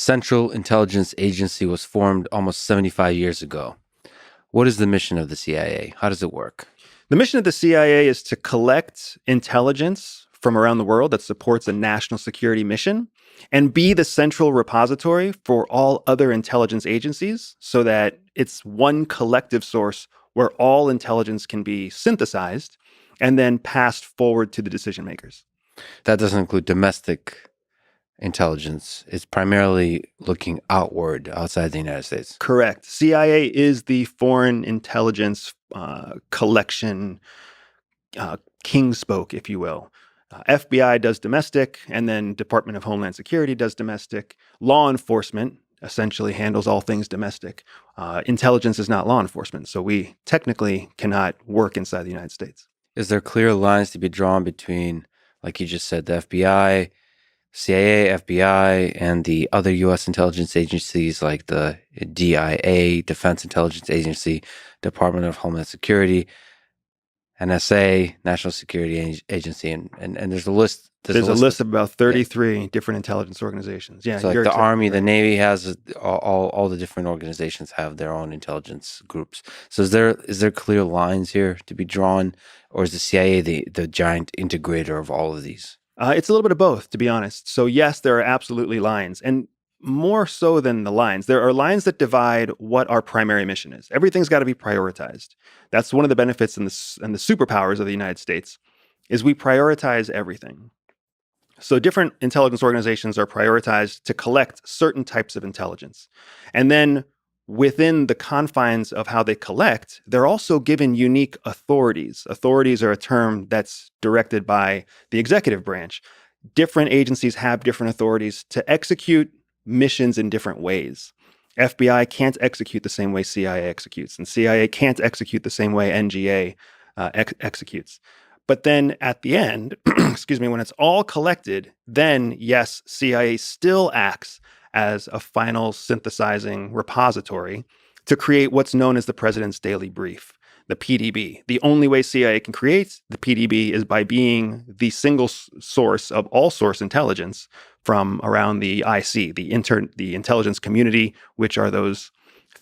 Central Intelligence Agency was formed almost 75 years ago. What is the mission of the CIA? How does it work? The mission of the CIA is to collect intelligence from around the world that supports a national security mission and be the central repository for all other intelligence agencies so that it's one collective source where all intelligence can be synthesized and then passed forward to the decision makers. That doesn't include domestic intelligence. It's primarily looking outward, outside the United States. Correct. CIA is the foreign intelligence collection king spoke, if you will. FBI does domestic, and then Department of Homeland Security does domestic. Law enforcement essentially handles all things domestic. Intelligence is not law enforcement, so we technically cannot work inside the United States. Is there clear lines to be drawn between, like you just said, the FBI, CIA, FBI, and the other U.S. intelligence agencies like the DIA, Defense Intelligence Agency, Department of Homeland Security, NSA, National Security Agency, and there's a list. There's a list of about 33 different intelligence organizations. Yeah, so like the Army, the Navy has all the different organizations have their own intelligence groups. So is there clear lines here to be drawn, or is the CIA the giant integrator of all of these? It's a little bit of both, to be honest. So yes, there are absolutely lines, and more so than the lines, there are lines that divide what our primary mission is. Everything's got to be prioritized. That's one of the benefits and the superpowers of the United States is we prioritize everything. So different intelligence organizations are prioritized to collect certain types of intelligence. And then within the confines of how they collect, they're also given unique authorities. Authorities are a term that's directed by the executive branch. Different agencies have different authorities to execute missions in different ways. FBI can't execute the same way CIA executes, and CIA can't execute the same way NGA executes. But then at the end, when it's all collected, then yes, CIA still acts as a final synthesizing repository to create what's known as the President's Daily Brief, the PDB. The only way CIA can create the PDB is by being the single source of all source intelligence from around the IC, the intelligence community, which are those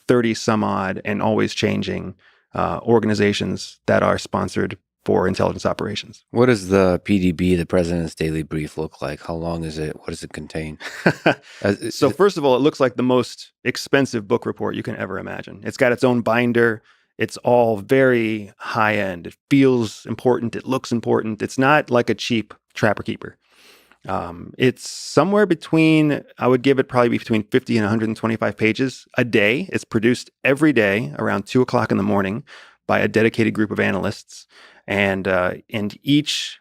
30 some odd and always changing organizations that are sponsored for intelligence operations. What does the PDB, the President's Daily Brief, look like? How long is it? What does it contain? So first of all, it looks like the most expensive book report you can ever imagine. It's got its own binder. It's all very high end. It feels important. It looks important. It's not like a cheap Trapper Keeper. It's somewhere between, I would give it probably between 50 and 125 pages a day. It's produced every day around 2 o'clock in the morning by a dedicated group of analysts. And each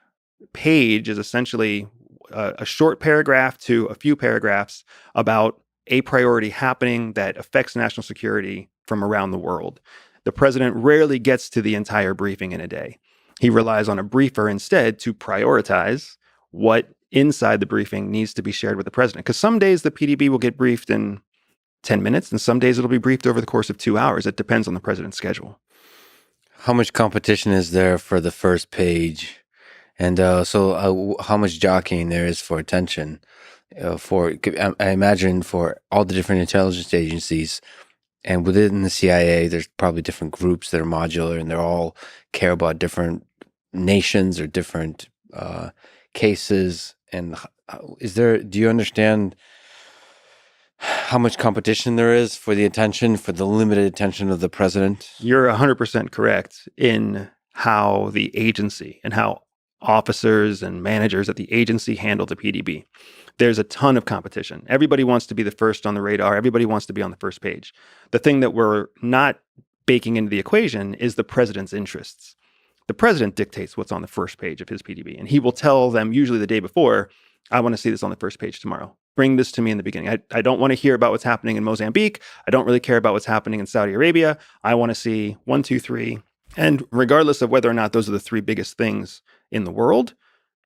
page is essentially a short paragraph to a few paragraphs about a priority happening that affects national security from around the world. The president rarely gets to the entire briefing in a day. He relies on a briefer instead to prioritize what inside the briefing needs to be shared with the president. Because some days the PDB will get briefed in 10 minutes, and some days it'll be briefed over the course of 2 hours. It depends on the president's schedule. How much competition is there for the first page? And how much jockeying there is for attention? I imagine for all the different intelligence agencies, and within the CIA, there's probably different groups that are modular, and they all care about different nations or different cases. And do you understand how much competition there is for the attention, for the limited attention of the president? You're 100% correct in how the agency and how officers and managers at the agency handle the PDB. There's a ton of competition. Everybody wants to be the first on the radar. Everybody wants to be on the first page. The thing that we're not baking into the equation is the president's interests. The president dictates what's on the first page of his PDB, and he will tell them usually the day before, I want to see this on the first page tomorrow. Bring this to me in the beginning. I don't want to hear about what's happening in Mozambique. I don't really care about what's happening in Saudi Arabia. I want to see 1, 2, 3. And regardless of whether or not those are the three biggest things in the world,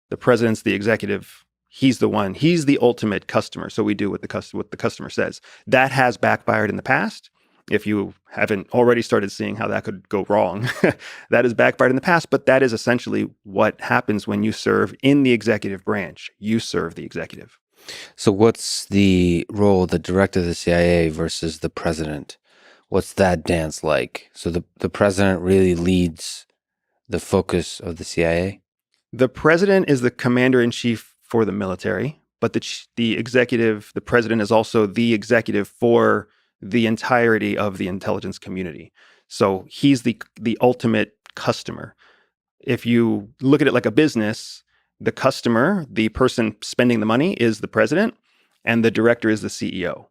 the president's the executive. He's the ultimate customer. So we do what the customer says. That has backfired in the past. If you haven't already started seeing how that could go wrong, that has backfired in the past. But that is essentially what happens when you serve in the executive branch. You serve the executive. So what's the role of the director of the CIA versus the president? What's that dance like? So the president really leads the focus of the CIA? The president is the commander in chief for the military, but the executive, the president is also the executive for the entirety of the intelligence community. So he's the ultimate customer. If you look at it like a business, the customer, the person spending the money, is the president, and the director is the CEO.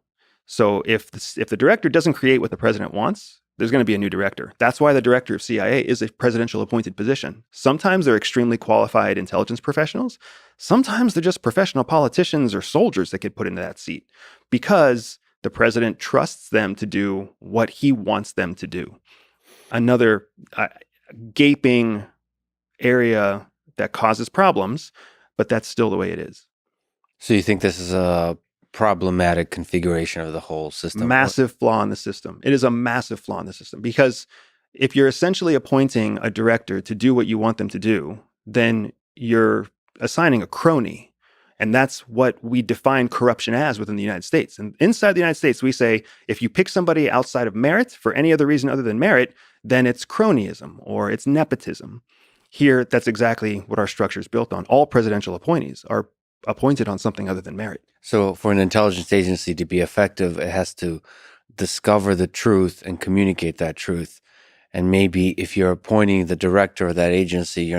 So if the director doesn't create what the president wants, there's going to be a new director. That's why the director of CIA is a presidential appointed position. Sometimes they're extremely qualified intelligence professionals. Sometimes they're just professional politicians or soldiers that get put into that seat because the president trusts them to do what he wants them to do. Another gaping area that causes problems, but that's still the way it is. So you think this is a problematic configuration of the whole system? Massive flaw in the system. It is a massive flaw in the system because if you're essentially appointing a director to do what you want them to do, then you're assigning a crony. And that's what we define corruption as within the United States. And inside the United States, we say if you pick somebody outside of merit for any other reason other than merit, then it's cronyism or it's nepotism. Here, that's exactly what our structure is built on. All presidential appointees are appointed on something other than merit. So for an intelligence agency to be effective, it has to discover the truth and communicate that truth. And maybe if you're appointing the director of that agency,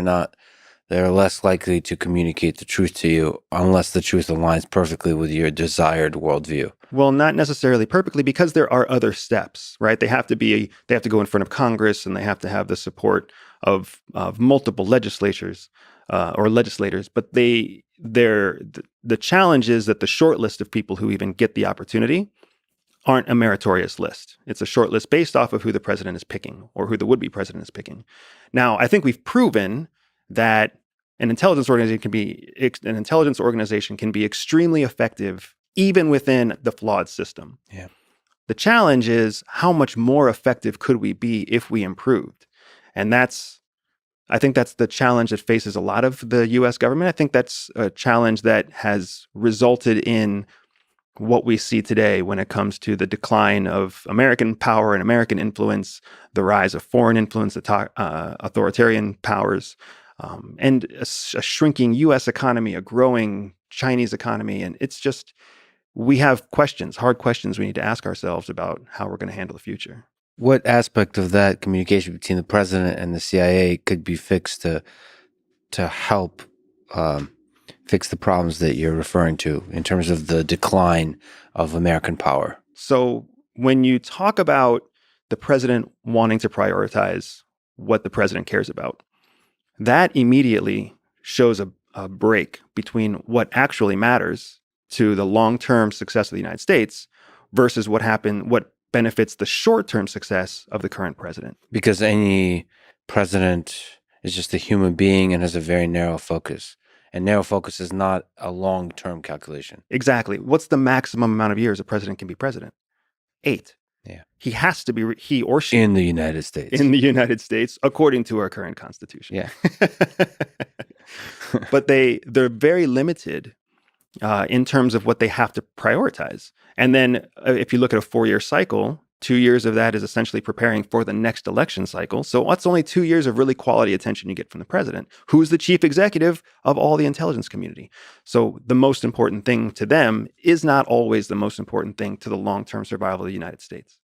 they're less likely to communicate the truth to you unless the truth aligns perfectly with your desired worldview. Well, not necessarily perfectly because there are other steps, right? They have to go in front of Congress and they have to have the support of multiple legislatures or legislators. But the challenge is that the short list of people who even get the opportunity aren't a meritorious list. It's a short list based off of who the president is picking or who the would-be president is picking. Now, I think we've proven that an intelligence organization can be extremely effective even within the flawed system. Yeah. The challenge is how much more effective could we be if we improved? And I think that's the challenge that faces a lot of the US government. I think that's a challenge that has resulted in what we see today when it comes to the decline of American power and American influence, the rise of foreign influence, authoritarian powers, and a shrinking US economy, a growing Chinese economy. And it's just, we have hard questions we need to ask ourselves about how we're going to handle the future. What aspect of that communication between the president and the CIA could be fixed to help fix the problems that you're referring to in terms of the decline of American power? So when you talk about the president wanting to prioritize what the president cares about, that immediately shows a break between what actually matters to the long-term success of the United States versus what benefits the short-term success of the current president. Because any president is just a human being and has a very narrow focus. And narrow focus is not a long-term calculation. Exactly. What's the maximum amount of years a president can be president? 8. Yeah. He or she. In the United States. In the United States, according to our current constitution. Yeah. But they're very limited in terms of what they have to prioritize. And then if you look at a 4-year cycle, 2 years of that is essentially preparing for the next election cycle. So that's only 2 years of really quality attention you get from the president, who's the chief executive of all the intelligence community. So the most important thing to them is not always the most important thing to the long-term survival of the United States.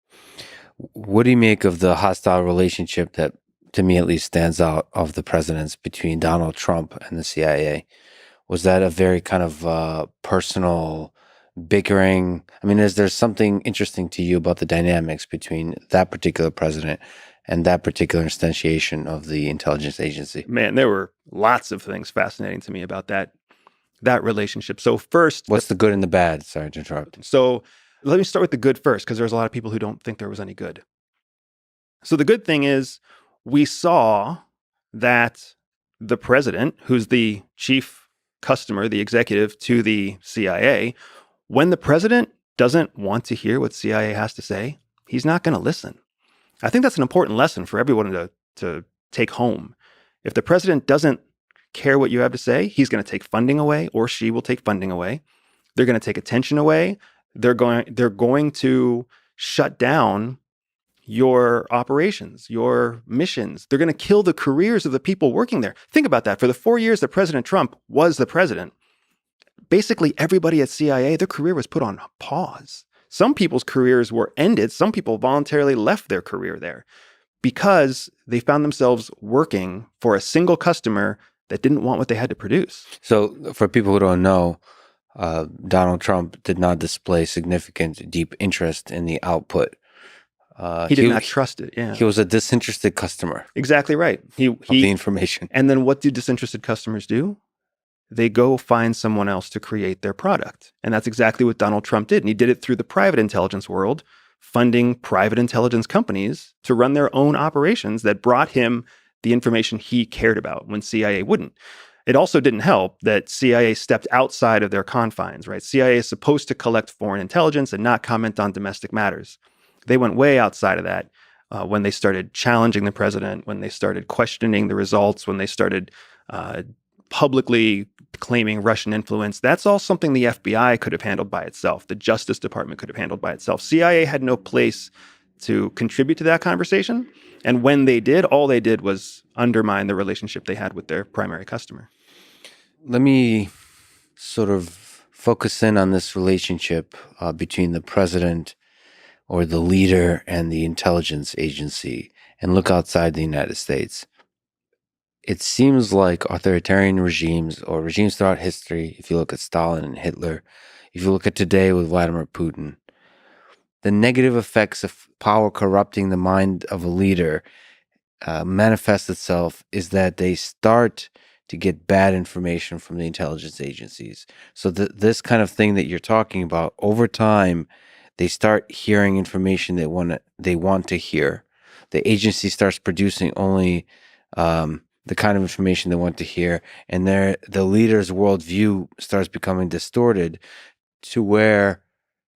What do you make of the hostile relationship that, to me at least, stands out of the presidents between Donald Trump and the CIA? Was that a very kind of personal bickering? I mean, is there something interesting to you about the dynamics between that particular president and that particular instantiation of the intelligence agency? Man, there were lots of things fascinating to me about that relationship. So first, what's the good and the bad? Sorry to interrupt. So let me start with the good first, because there's a lot of people who don't think there was any good. So the good thing is we saw that the president, who's the chief customer, the executive to the CIA, when the president doesn't want to hear what CIA has to say, he's not going to listen. I think that's an important lesson for everyone to take home. If the president doesn't care what you have to say, he's going to take funding away, or she will take funding away. They're going to take attention away. They're going to shut down your operations, your missions. They're going to kill the careers of the people working there. Think about that. For the 4 years that President Trump was the president, basically everybody at CIA, their career was put on pause. Some people's careers were ended. Some people voluntarily left their career there because they found themselves working for a single customer that didn't want what they had to produce. So for people who don't know, Donald Trump did not display significant deep interest in the output. He did not trust it. Yeah, he was a disinterested customer. Exactly right. Of the information. And then what do disinterested customers do? They go find someone else to create their product. And that's exactly what Donald Trump did. And he did it through the private intelligence world, funding private intelligence companies to run their own operations that brought him the information he cared about when CIA wouldn't. It also didn't help that CIA stepped outside of their confines, right? CIA is supposed to collect foreign intelligence and not comment on domestic matters. They went way outside of that when they started challenging the president, when they started questioning the results, when they started publicly claiming Russian influence. That's all something the FBI could have handled by itself. The Justice Department could have handled by itself. CIA had no place to contribute to that conversation. And when they did, all they did was undermine the relationship they had with their primary customer. Let me sort of focus in on this relationship between the president or the leader and the intelligence agency and look outside the United States. It seems like authoritarian regimes or regimes throughout history, if you look at Stalin and Hitler, if you look at today with Vladimir Putin, the negative effects of power corrupting the mind of a leader manifests itself is that they start to get bad information from the intelligence agencies. So this kind of thing that you're talking about, over time, they start hearing information they want to hear. The agency starts producing only the kind of information they want to hear, and the leader's worldview starts becoming distorted to where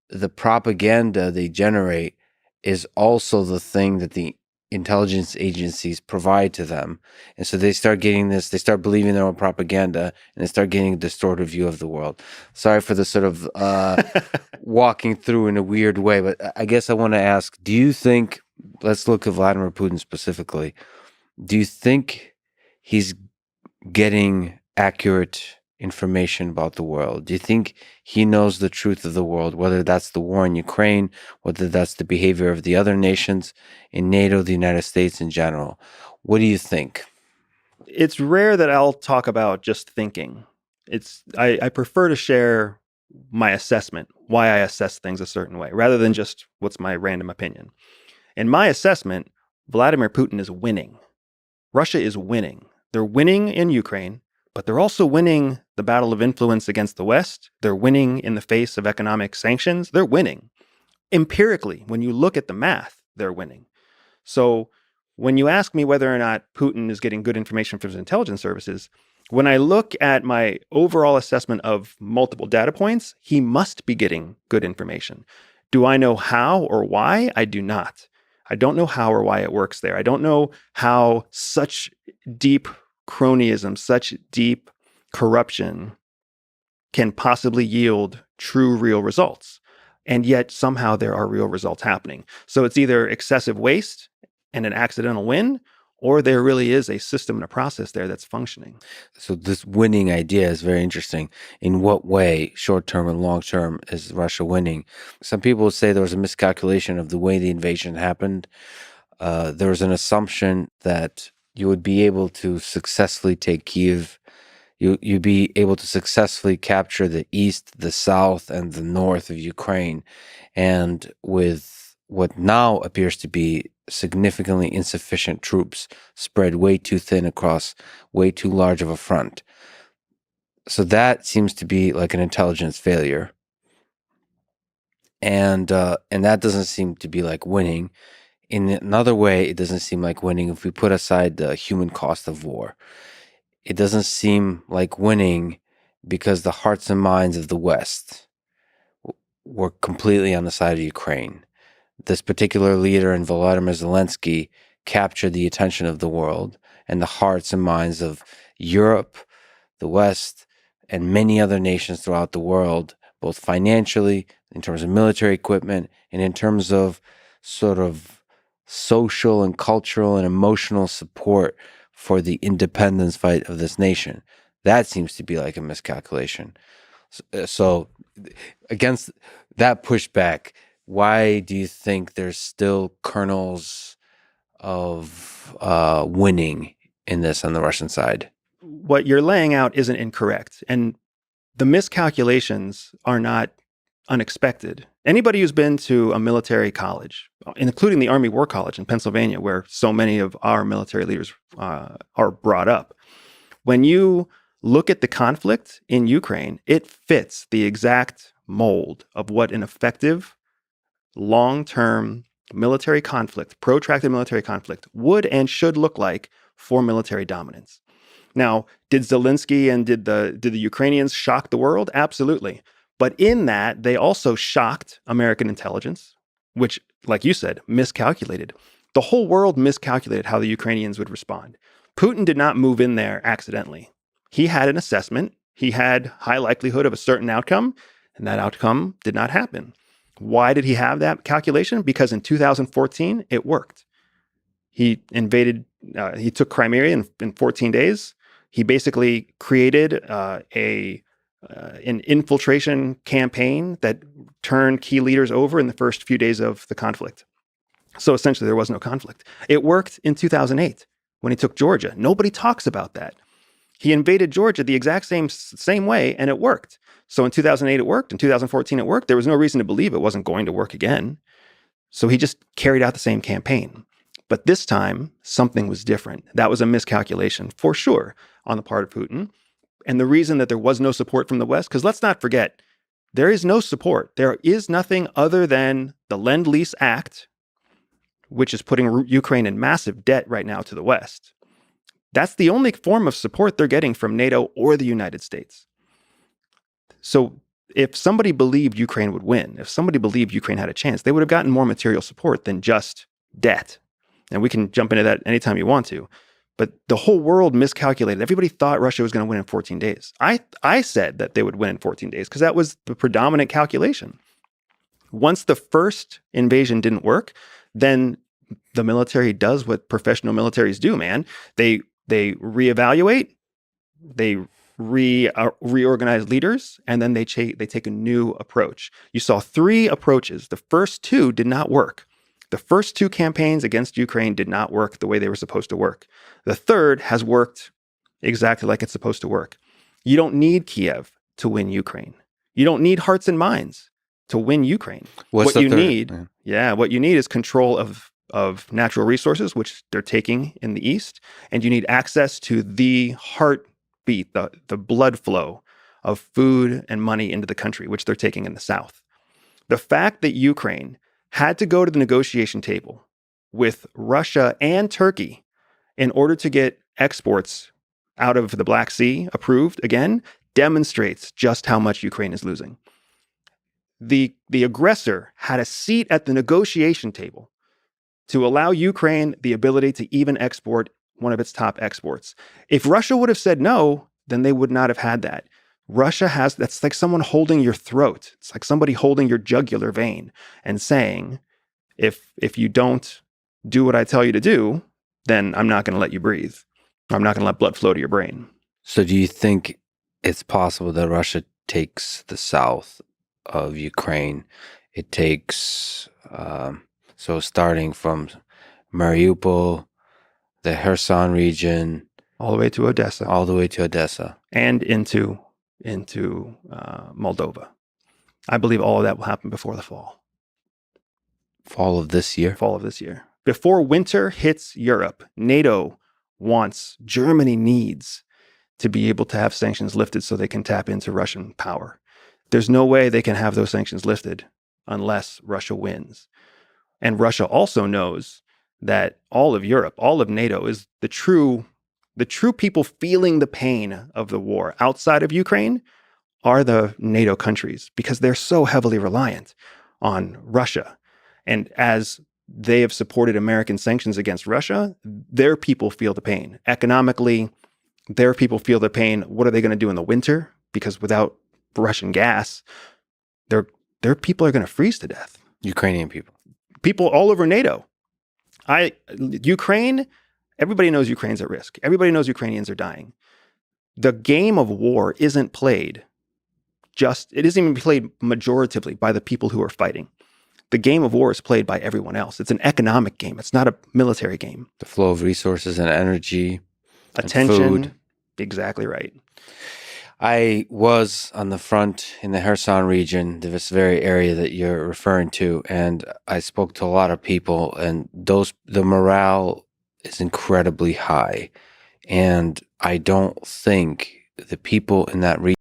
the propaganda they generate is also the thing that the intelligence agencies provide to them. And so they start getting this, they start believing their own propaganda, and they start getting a distorted view of the world. Sorry for the sort of walking through in a weird way, but I guess I want to ask, do you think, let's look at Vladimir Putin specifically, do you think he's getting accurate information about the world? Do you think he knows the truth of the world, whether that's the war in Ukraine, whether that's the behavior of the other nations in NATO, the United States in general? What do you think? It's rare that I'll talk about just thinking. I prefer to share my assessment, why I assess things a certain way, rather than just what's my random opinion. In my assessment, Vladimir Putin is winning. Russia is winning. They're winning in Ukraine, but they're also winning the battle of influence against the West. They're winning in the face of economic sanctions. They're winning. Empirically, when you look at the math, they're winning. So when you ask me whether or not Putin is getting good information from his intelligence services, when I look at my overall assessment of multiple data points, he must be getting good information. Do I know how or why? I do not. I don't know how or why it works there. I don't know how such deep cronyism, such deep corruption can possibly yield true, real results. And yet somehow there are real results happening. So it's either excessive waste and an accidental win, or there really is a system and a process there that's functioning. So this winning idea is very interesting. In what way, short-term and long-term, is Russia winning? Some people would say there was a miscalculation of the way the invasion happened. There was an assumption that you would be able to successfully take Kyiv. You'd be able to successfully capture the east, the south, and the north of Ukraine. And with what now appears to be significantly insufficient troops spread way too thin across way too large of a front. So that seems to be like an intelligence failure. And that doesn't seem to be like winning. In another way, it doesn't seem like winning if we put aside the human cost of war. It doesn't seem like winning because the hearts and minds of the West were completely on the side of Ukraine. This particular leader in Volodymyr Zelensky captured the attention of the world and the hearts and minds of Europe, the West, and many other nations throughout the world both financially, in terms of military equipment, and in terms of sort of social and cultural and emotional support for the independence fight of this nation. That seems to be like a miscalculation. So against that pushback, why do you think there's still kernels of winning in this on the Russian side? What you're laying out isn't incorrect. And the miscalculations are not unexpected. Anybody who's been to a military college, including the Army War College in Pennsylvania, where so many of our military leaders are brought up, when you look at the conflict in Ukraine, it fits the exact mold of what an effective, long-term military conflict, protracted military conflict, would and should look like for military dominance. Now, did Zelensky and did the Ukrainians shock the world? Absolutely. But in that, they also shocked American intelligence, which, like you said, miscalculated. The whole world miscalculated how the Ukrainians would respond. Putin did not move in there accidentally. He had an assessment. He had high likelihood of a certain outcome, and that outcome did not happen. Why did he have that calculation? Because in 2014, it worked. He took Crimea in 14 days. He basically created an infiltration campaign that turned key leaders over in the first few days of the conflict. So essentially, there was no conflict. It worked in 2008 when he took Georgia. Nobody talks about that. He invaded Georgia the exact same way, and it worked. So in 2008, it worked. In 2014, it worked. There was no reason to believe it wasn't going to work again. So he just carried out the same campaign. But this time, something was different. That was a miscalculation, for sure, on the part of Putin. And the reason that there was no support from the West, because let's not forget, there is no support. There is nothing other than the Lend-Lease Act, which is putting Ukraine in massive debt right now to the West. That's the only form of support they're getting from NATO or the United States. So if somebody believed Ukraine would win, if somebody believed Ukraine had a chance, they would have gotten more material support than just debt. And we can jump into that anytime you want to. But the whole world miscalculated. Everybody thought Russia was going to win in 14 days. I said that they would win in 14 days because that was the predominant calculation. Once the first invasion didn't work, then the military does what professional militaries do, man. They reevaluate, they reorganize leaders, and then they take a new approach. You saw 3 approaches. The first 2 did not work. The first 2 campaigns against Ukraine did not work the way they were supposed to work. The third has worked exactly like it's supposed to work. You don't need Kiev to win Ukraine. You don't need hearts and minds to win Ukraine. What you need is control of natural resources, which they're taking in the east, and you need access to the heartbeat, the blood flow of food and money into the country, which they're taking in the south. The fact that Ukraine had to go to the negotiation table with Russia and Turkey in order to get exports out of the Black Sea approved again demonstrates just how much Ukraine is losing. The aggressor had a seat at the negotiation table to allow Ukraine the ability to even export one of its top exports. If Russia would have said no, then they would not have had that. That's like someone holding your throat. It's like somebody holding your jugular vein and saying, if you don't do what I tell you to do, then I'm not going to let you breathe. I'm not going to let blood flow to your brain. So do you think it's possible that Russia takes the south of Ukraine? It takes, so starting from Mariupol, the Kherson region, all the way to Odessa. And into Moldova. I believe all of that will happen before the fall. Fall of this year? Fall of this year. Before winter hits Europe, NATO Germany needs to be able to have sanctions lifted so they can tap into Russian power. There's no way they can have those sanctions lifted unless Russia wins. And Russia also knows that all of Europe, all of NATO is the true people feeling the pain of the war outside of Ukraine are the NATO countries because they're so heavily reliant on Russia. And as they have supported American sanctions against Russia, their people feel the pain. Economically, their people feel the pain. What are they going to do in the winter? Because without Russian gas, their people are going to freeze to death. Ukrainian people. People all over NATO. Ukraine, everybody knows Ukraine's at risk. Everybody knows Ukrainians are dying. The game of war isn't played it isn't even played majoritively by the people who are fighting. The game of war is played by everyone else. It's an economic game. It's not a military game. The flow of resources and energy, attention. and food. Exactly right. I was on the front in the Kherson region, this very area that you're referring to, and I spoke to a lot of people, and the morale is incredibly high. And I don't think the people in that region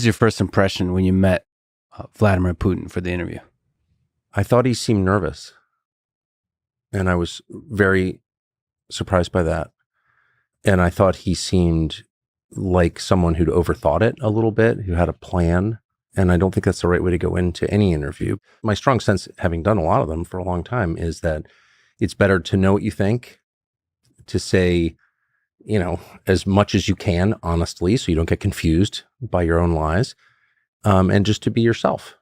your first impression when you met Vladimir Putin for the interview? I thought he seemed nervous, and I was very surprised by that. And I thought he seemed like someone who'd overthought it a little bit, who had a plan. And I don't think that's the right way to go into any interview. My strong sense, having done a lot of them for a long time, is that it's better to know what you think, to say, as much as you can honestly, so you don't get confused by your own lies, and just to be yourself.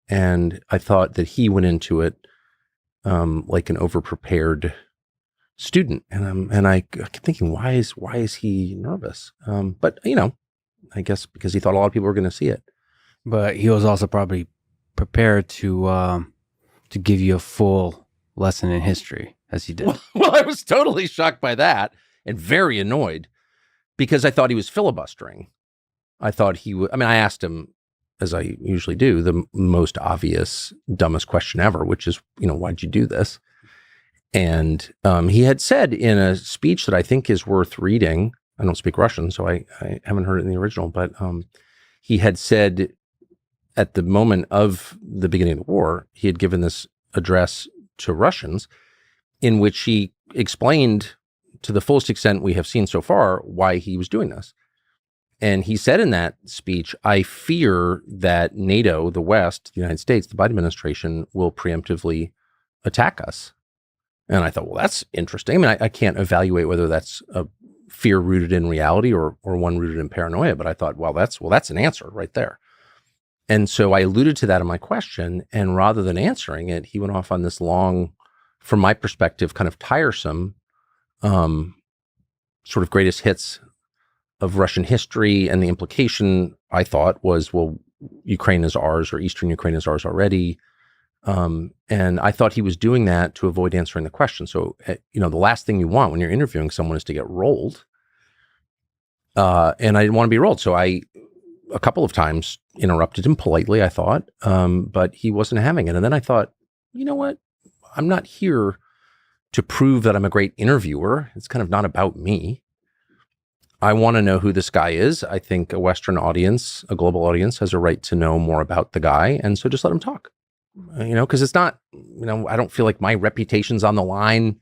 And I thought that he went into it like an overprepared student, and I kept thinking, why is he nervous? But I guess because he thought a lot of people were going to see it. But he was also probably prepared to give you a full lesson in history, as he did. Well, I was totally shocked by that and very annoyed because I thought he was filibustering. I thought he would. I mean, I asked him, as I usually do, the most obvious, dumbest question ever, which is, why'd you do this? And he had said in a speech that I think is worth reading. I don't speak Russian, so I haven't heard it in the original, but he had said at the moment of the beginning of the war, he had given this address to Russians in which he explained to the fullest extent we have seen so far why he was doing this. And he said in that speech, I fear that NATO, the West, the United States, the Biden administration will preemptively attack us. And I thought, well, that's interesting. I mean, I can't evaluate whether that's a fear rooted in reality or one rooted in paranoia, but I thought, that's an answer right there. And so I alluded to that in my question, and rather than answering it, he went off on this long, from my perspective, kind of tiresome, sort of greatest hits of Russian history. And the implication, I thought, was, well, Ukraine is ours, or Eastern Ukraine is ours already. And I thought he was doing that to avoid answering the question. So, the last thing you want when you're interviewing someone is to get rolled. And I didn't want to be rolled. So I, a couple of times, interrupted him politely, I thought, but he wasn't having it. And then I thought, you know what? I'm not here to prove that I'm a great interviewer. It's kind of not about me. I want to know who this guy is. I think a Western audience, a global audience, has a right to know more about the guy. And so just let him talk, because it's not, I don't feel like my reputation's on the line.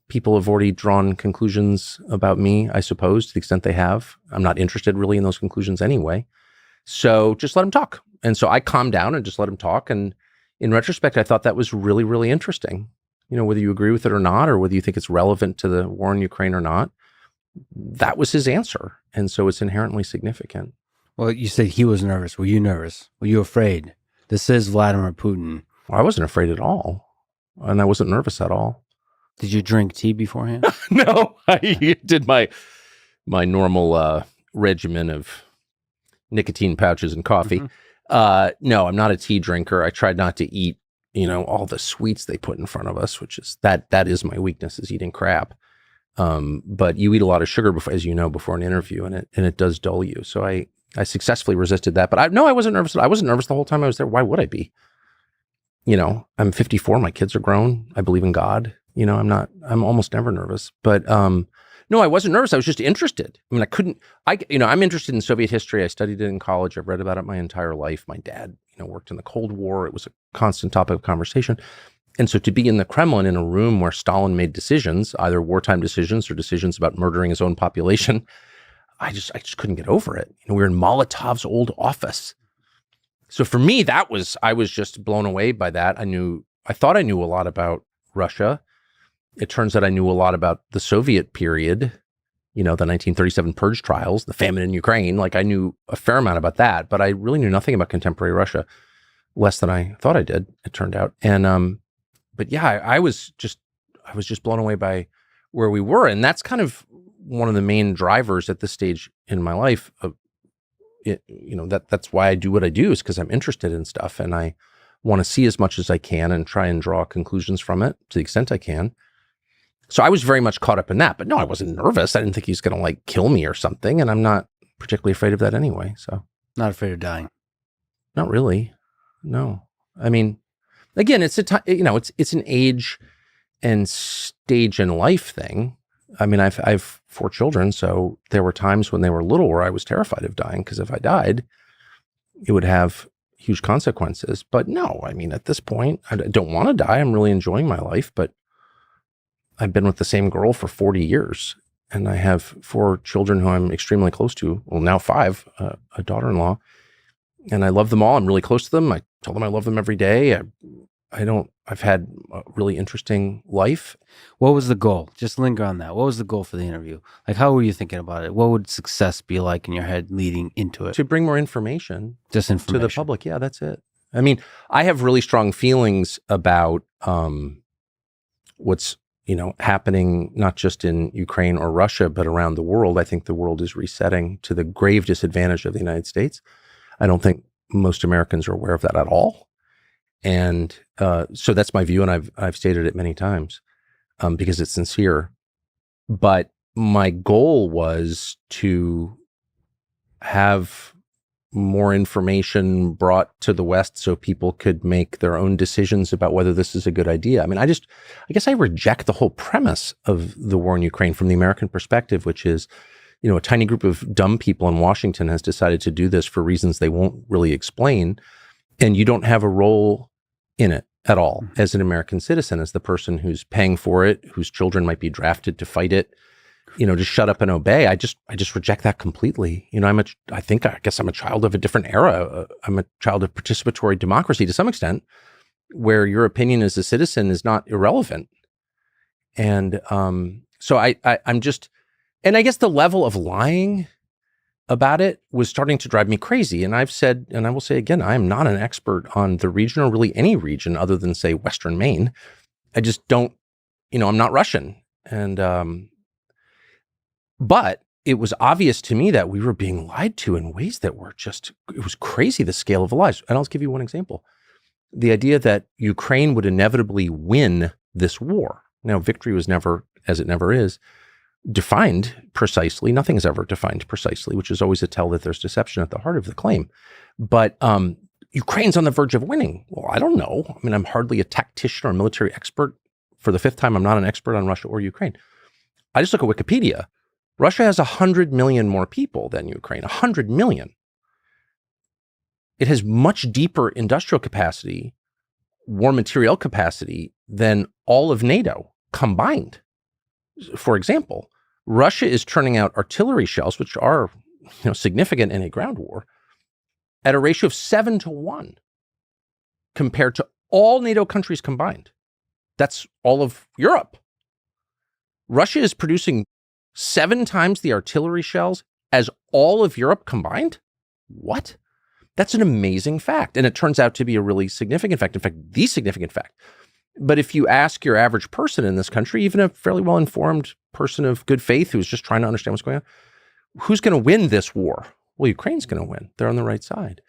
People have already drawn conclusions about me, I suppose, to the extent they have. I'm not interested really in those conclusions anyway. So just let him talk. And so I calmed down and just let him talk. And in retrospect, I thought that was really, really interesting. Whether you agree with it or not, or whether you think it's relevant to the war in Ukraine or not, that was his answer. And so it's inherently significant. Well, you said he was nervous. Were you nervous? Were you afraid? This is Vladimir Putin. Well, I wasn't afraid at all. And I wasn't nervous at all. Did you drink tea beforehand? No, I did my normal regimen of nicotine pouches and coffee. Mm-hmm. No, I'm not a tea drinker. I tried not to eat, all the sweets they put in front of us, which is that is my weakness, is eating crap. But you eat a lot of sugar before, as you know, before an interview, and it does dull you. So I successfully resisted that. But I wasn't nervous. I wasn't nervous the whole time I was there. Why would I be? I'm 54. My kids are grown. I believe in God. I'm almost never nervous. But no, I wasn't nervous. I was just interested. I mean, I'm interested in Soviet history. I studied it in college. I've read about it my entire life. My dad, worked in the Cold War. It was a constant topic of conversation. And so to be in the Kremlin in a room where Stalin made decisions, either wartime decisions or decisions about murdering his own population, I just couldn't get over it. We were in Molotov's old office. So for me, I was just blown away by that. I thought I knew a lot about Russia. It turns out I knew a lot about the Soviet period, the 1937 purge trials, the famine in Ukraine. Like, I knew a fair amount about that, but I really knew nothing about contemporary Russia, less than I thought I did, it turned out. And, but yeah, I was just blown away by where we were. And that's kind of one of the main drivers at this stage in my life of it, that's why I do what I do, is because I'm interested in stuff and I want to see as much as I can and try and draw conclusions from it to the extent I can. So I was very much caught up in that, but no, I wasn't nervous. I didn't think he was going to kill me or something. And I'm not particularly afraid of that anyway. So not afraid of dying. Not really. No. I mean, again, it's it's an age and stage in life thing. I mean, I've 4 children, so there were times when they were little where I was terrified of dying, because if I died, it would have huge consequences. But no, I mean, at this point, I don't want to die. I'm really enjoying my life, but I've been with the same girl for 40 years. And I have 4 children who I'm extremely close to. Well, now 5, a daughter-in-law. And I love them all. I'm really close to them. I tell them I love them every day. I've had a really interesting life. What was the goal? Just linger on that. What was the goal for the interview? Like, how were you thinking about it? What would success be like in your head leading into it? To bring more information. Just information. To the public. Yeah, that's it. I mean, I have really strong feelings about what's happening not just in Ukraine or Russia, but around the world. I think the world is resetting to the grave disadvantage of the United States. I don't think most Americans are aware of that at all. And so that's my view, and I've stated it many times because it's sincere. But my goal was to have more information brought to the West so people could make their own decisions about whether this is a good idea. I mean, I guess I reject the whole premise of the war in Ukraine from the American perspective, which is, a tiny group of dumb people in Washington has decided to do this for reasons they won't really explain. And you don't have a role in it at all as an American citizen, as the person who's paying for it, whose children might be drafted to fight it, just shut up and obey. I just reject that completely. I guess I'm a child of a different era. I'm a child of participatory democracy to some extent, where your opinion as a citizen is not irrelevant. And so I'm just, and I guess the level of lying about it was starting to drive me crazy. And I've said, and I will say again, I am not an expert on the region or really any region other than, say, Western Maine. I just don't, I'm not Russian. And, but it was obvious to me that we were being lied to in ways that were it was crazy, the scale of the lies. And I'll give you one example. The idea that Ukraine would inevitably win this war. Now, victory was never, as it never is, defined precisely. Nothing is ever defined precisely, which is always a tell that there's deception at the heart of the claim. But Ukraine's on the verge of winning. Well, I don't know. I mean, I'm hardly a tactician or a military expert. For the 5th time, I'm not an expert on Russia or Ukraine. I just look at Wikipedia. Russia has 100 million more people than Ukraine, 100 million. It has much deeper industrial capacity, war material capacity than all of NATO combined. For example, Russia is turning out artillery shells, which are significant in a ground war, at a ratio of 7-1 compared to all NATO countries combined. That's all of Europe. Russia is producing 7 times the artillery shells as all of Europe combined? What? That's an amazing fact. And it turns out to be a really significant fact. In fact, the significant fact. But if you ask your average person in this country, even a fairly well-informed person of good faith who's just trying to understand what's going on, who's going to win this war? Well, Ukraine's going to win. They're on the right side.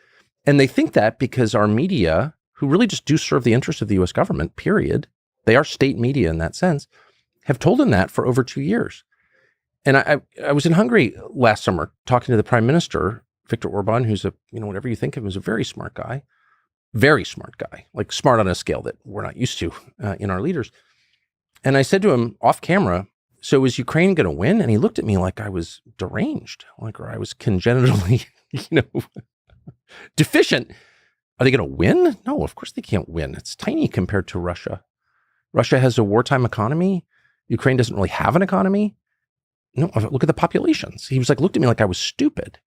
And they think that because our media, who really just do serve the interests of the U.S. government, period, they are state media in that sense, have told them that for over 2 years. And I was in Hungary last summer talking to the prime minister, Viktor Orban, who's whatever you think of him, is a very smart guy, like smart on a scale that we're not used to in our leaders. And I said to him off camera, so is Ukraine going to win? And he looked at me like I was deranged, or I was congenitally, deficient. Are they going to win? No, of course they can't win. It's tiny compared to Russia. Russia has a wartime economy. Ukraine doesn't really have an economy. No, look at the populations. He was looked at me like I was stupid.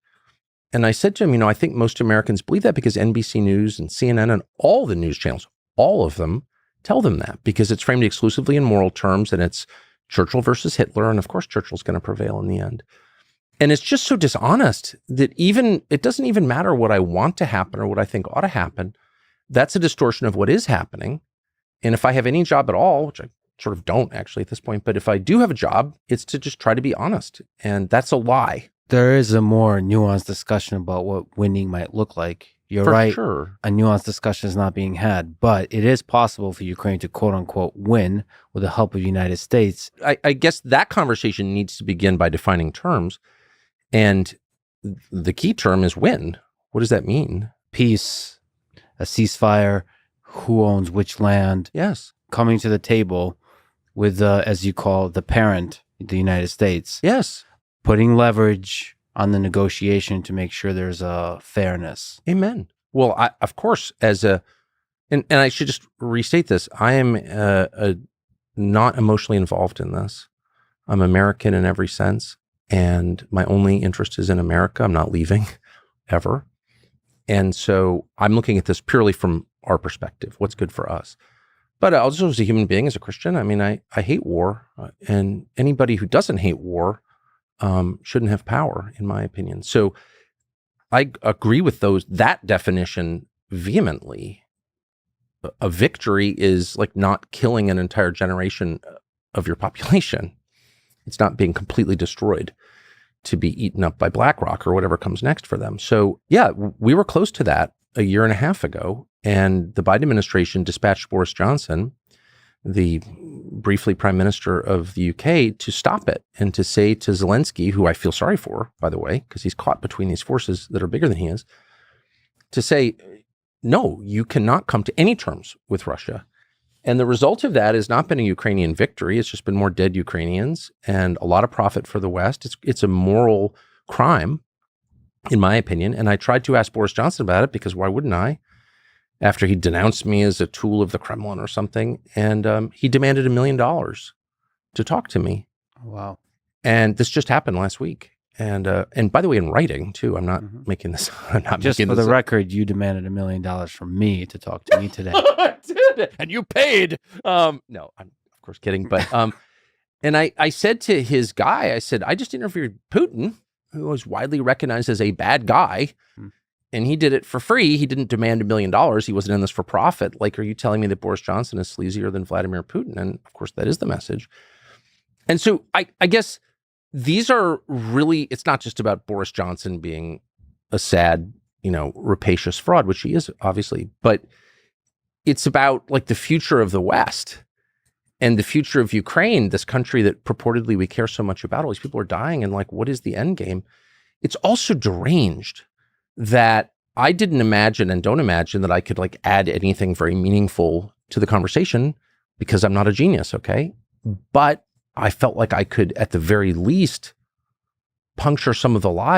And I said to him, I think most Americans believe that because NBC News and CNN and all the news channels, all of them tell them that because it's framed exclusively in moral terms and it's Churchill versus Hitler. And of course, Churchill's going to prevail in the end. And it's just so dishonest that it doesn't even matter what I want to happen or what I think ought to happen. That's a distortion of what is happening. And if I have any job at all, which I sort of don't actually at this point, but if I do have a job, it's to just try to be honest. And that's a lie. There is a more nuanced discussion about what winning might look like. You're For right. Sure. A nuanced discussion is not being had, but it is possible for Ukraine to quote unquote win with the help of the United States. I guess that conversation needs to begin by defining terms. And the key term is win. What does that mean? Peace, a ceasefire, who owns which land. Yes. Coming to the table with, as you call the parent, the United States. Yes. Putting leverage on the negotiation to make sure there's a fairness. Amen. Well, of course, and I should just restate this. I am not emotionally involved in this. I'm American in every sense, and my only interest is in America. I'm not leaving ever. And so I'm looking at this purely from our perspective, what's good for us. But also as a human being, as a Christian, I mean, I hate war, and anybody who doesn't hate war shouldn't have power, in my opinion. So I agree with that definition vehemently. A victory is like not killing an entire generation of your population. It's not being completely destroyed to be eaten up by BlackRock or whatever comes next for them. So yeah, we were close to that a year and a half ago, and the Biden administration dispatched Boris Johnson, the briefly prime minister of the UK, to stop it and to say to Zelensky, who I feel sorry for, by the way, because he's caught between these forces that are bigger than he is, to say, no, you cannot come to any terms with Russia. And the result of that has not been a Ukrainian victory. It's just been more dead Ukrainians and a lot of profit for the West. It's a moral crime, in my opinion. And I tried to ask Boris Johnson about it, because why wouldn't I? After he denounced me as a tool of the Kremlin or something. And he demanded $1 million to talk to me. Wow. And this just happened last week. And by the way, in writing too, I'm not making this. I'm not Just making for this the up. record, you demanded $1 million from me to talk to me today. I did, and you paid. No, I'm of course kidding. But and I said to his guy, I said, I just interviewed Putin, who was widely recognized as a bad guy, and he did it for free. He didn't demand $1 million. He wasn't in this for profit. Like, are you telling me that Boris Johnson is sleazier than Vladimir Putin? And of course, that is the message. And so I guess these are really, it's not just about Boris Johnson being a sad, rapacious fraud, which he is obviously, but it's about like the future of the West and the future of Ukraine, this country that purportedly we care so much about. All these people are dying, and like, what is the end game? It's also deranged that I didn't imagine and don't imagine that I could like add anything very meaningful to the conversation, because I'm not a genius, okay? But I felt like I could, at the very least, puncture some of the lies